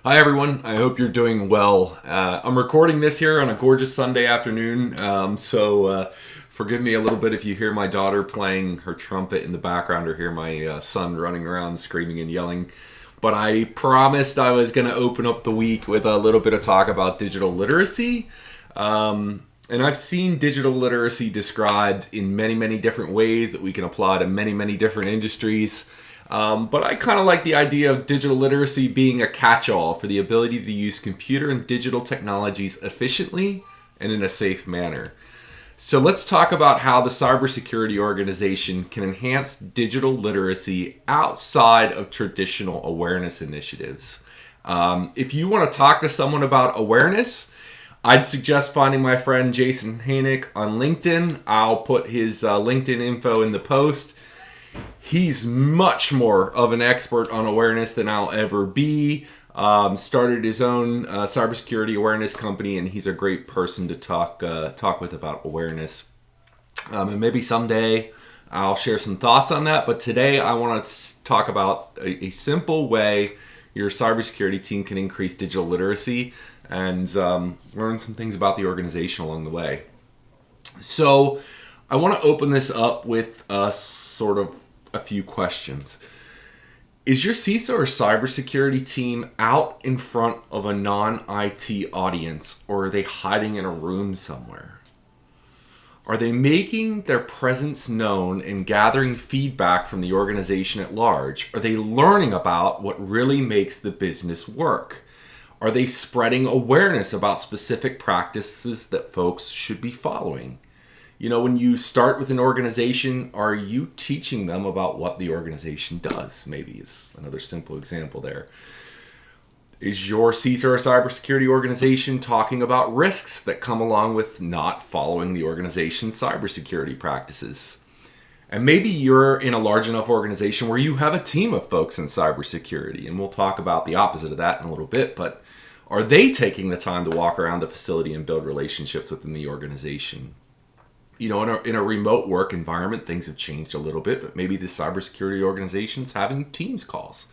Hi everyone, I hope you're doing well. I'm recording this here on a gorgeous Sunday afternoon, so forgive me a little bit if you hear my daughter playing her trumpet in the background or hear my son running around screaming and yelling. But I promised I was going to open up the week with a little bit of talk about digital literacy. And I've seen digital literacy described in many, many different ways that we can apply to many, many different industries. But I kind of like the idea of digital literacy being a catch-all for the ability to use computer and digital technologies efficiently and in a safe manner. So let's talk about how the cybersecurity organization can enhance digital literacy outside of traditional awareness initiatives. If you want to talk to someone about awareness, I'd suggest finding my friend Jason Hanick on LinkedIn. I'll put his LinkedIn info in the post. He's much more of an expert on awareness than I'll ever be. Started his own cybersecurity awareness company, and he's a great person to talk with about awareness. And maybe someday I'll share some thoughts on that. But today I want to talk about a simple way your cybersecurity team can increase digital literacy and learn some things about the organization along the way. So I want to open this up with sort of a few questions. Is your CISO or cybersecurity team out in front of a non-IT audience, or are they hiding in a room somewhere? Are they making their presence known and gathering feedback from the organization at large? Are they learning about what really makes the business work? Are they spreading awareness about specific practices that folks should be following? You know, when you start with an organization, are you teaching them about what the organization does? Maybe is another simple example there. Is your CISO or cybersecurity organization talking about risks that come along with not following the organization's cybersecurity practices? And maybe you're in a large enough organization where you have a team of folks in cybersecurity, and we'll talk about the opposite of that in a little bit, but are they taking the time to walk around the facility and build relationships within the organization? You know, in a remote work environment, things have changed a little bit, but maybe the cybersecurity organization's having Teams calls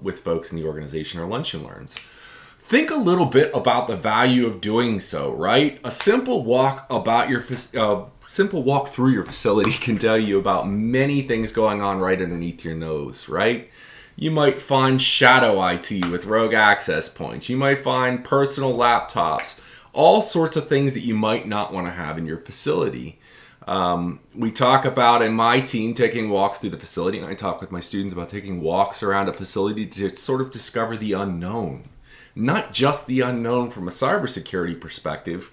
with folks in the organization or lunch and learns. Think a little bit about the value of doing so, right? A simple walk through your facility can tell you about many things going on right underneath your nose, right? You might find shadow IT with rogue access points. You might find personal laptops. All sorts of things that you might not want to have in your facility. We talk about in my team taking walks through the facility, and I talk with my students about taking walks around a facility to sort of discover the unknown. Not just the unknown from a cybersecurity perspective,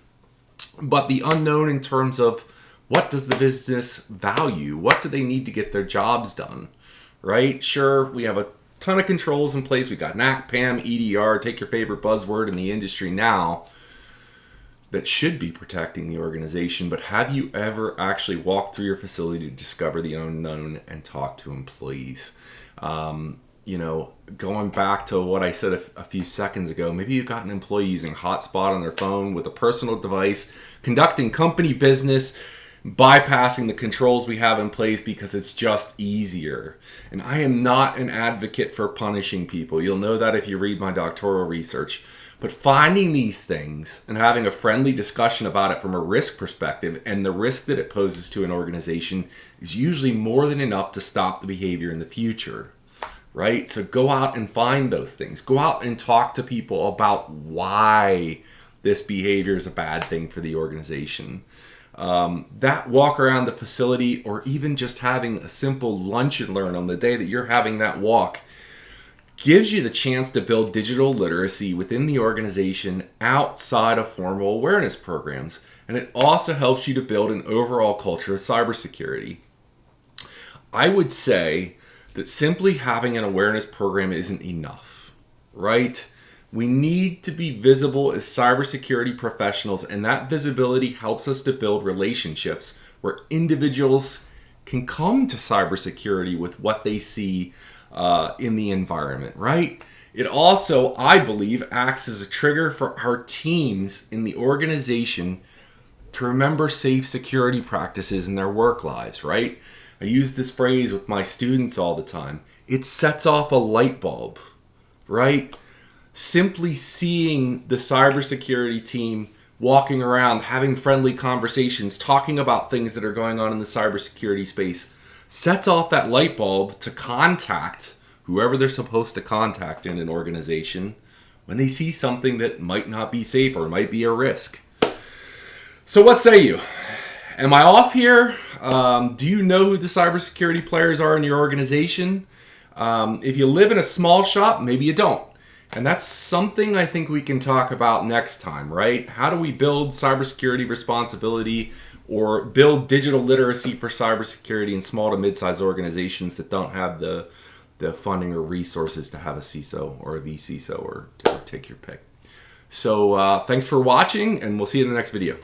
but the unknown in terms of what does the business value? What do they need to get their jobs done? Right? Sure, we have a ton of controls in place. We got NAC, PAM, EDR, take your favorite buzzword in the industry now, that should be protecting the organization, but have you ever actually walked through your facility to discover the unknown and talk to employees? You know, going back to what I said a few seconds ago, maybe you've got an employee using hotspot on their phone with a personal device, conducting company business, bypassing the controls we have in place because it's just easier. And I am not an advocate for punishing people. You'll know that if you read my doctoral research. But finding these things and having a friendly discussion about it from a risk perspective and the risk that it poses to an organization is usually more than enough to stop the behavior in the future, right? So go out and find those things. Go out and talk to people about why this behavior is a bad thing for the organization. That walk around the facility, or even just having a simple lunch and learn on the day that you're having that walk, gives you the chance to build digital literacy within the organization outside of formal awareness programs. And it also helps you to build an overall culture of cybersecurity. I would say that simply having an awareness program isn't enough, right? We need to be visible as cybersecurity professionals, and that visibility helps us to build relationships where individuals can come to cybersecurity with what they see in the environment, right? It also, I believe, acts as a trigger for our teams in the organization to remember safe security practices in their work lives, right? I use this phrase with my students all the time. It sets off a light bulb, right? simply seeing the cybersecurity team walking around, having friendly conversations, talking about things that are going on in the cybersecurity space, sets off that light bulb to contact whoever they're supposed to contact in an organization when they see something that might not be safe or might be a risk. So what say you? Am I off here? Do you know who the cybersecurity players are in your organization? If you live in a small shop, maybe you don't. And that's something I think we can talk about next time, right? How do we build cybersecurity responsibility or build digital literacy for cybersecurity in small to mid-sized organizations that don't have the funding or resources to have a CISO or a vCISO or take your pick. So thanks for watching, and we'll see you in the next video.